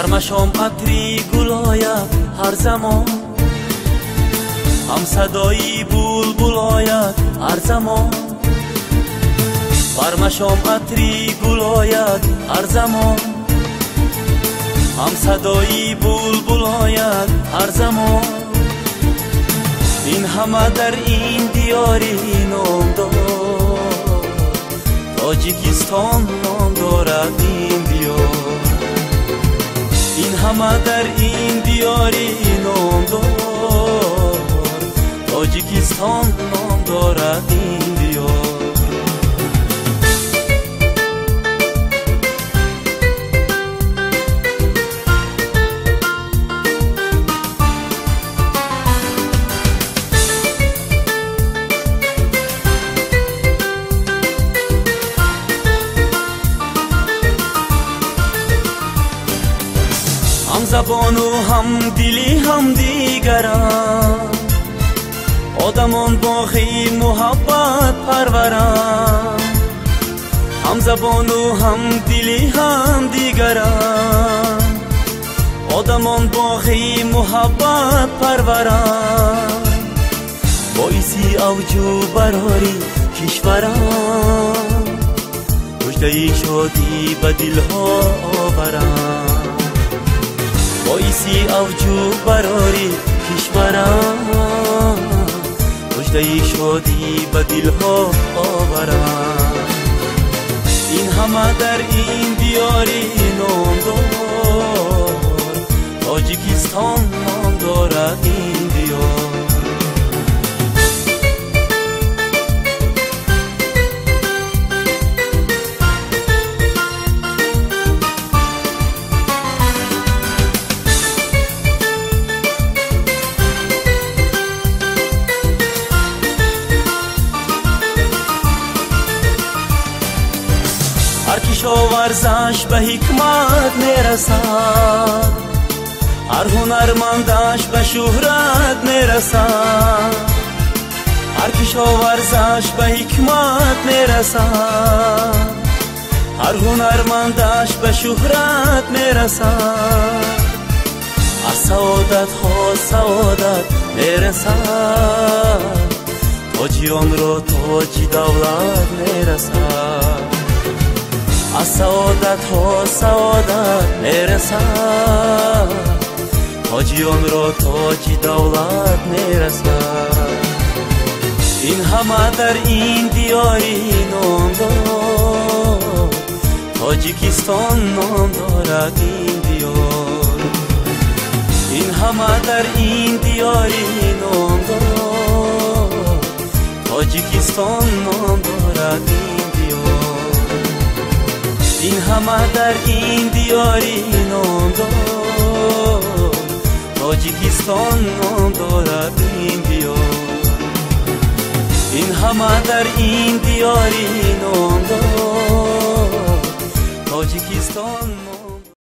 برمشام عطری گل آید هر زمان، هم صدایی بلبل آید هر زمان. برمشام عطری گل آید هر زمان، هم صدایی بلبل آید هر زمان. این همه در این دیاری نام دارد، تاجیکستان نام دارد این دیار. این همه در این دیاری نام دارد، تاجیکستان نام دارد این دیار. هم زبان و هم دلی هم دیگران، آدمان باقی محبت پروران. هم زبان و هم دلی هم دیگران، آدمان باقی محبت پروران. باعثی اوجو براری کشوران، مژده شادی به دلها آوران. باعثی اوجو براری کشوران، مژده شادی به دلها آوران. این همه در این دیاری نام دارد، تاجیکستان نام دارد این دیار. هر کشاورزش به حکمت میرسد، هر هنرمندش به شهرت میرسد. هر کشاورزش به حکمت میرسد، هر هنرمندش به شهرت میرسد. از سعادت ها سعادت میرسد، تاجیان را تاج دولت میرسد. از سعادت ها سعادت میرسد، تاجیان را تاج دولت میرسد. این همه در این دیاری نام دارد، تاجیکستان نام دارد این دیار. این همه در این دیاری نام دارد، تاجیکستان نام دارد این دیار. این همه در این دیاری نام دارد، تاجیکستان نام دارد این دیار. این همه در این دیاری نام دارد، تاجیکستان نام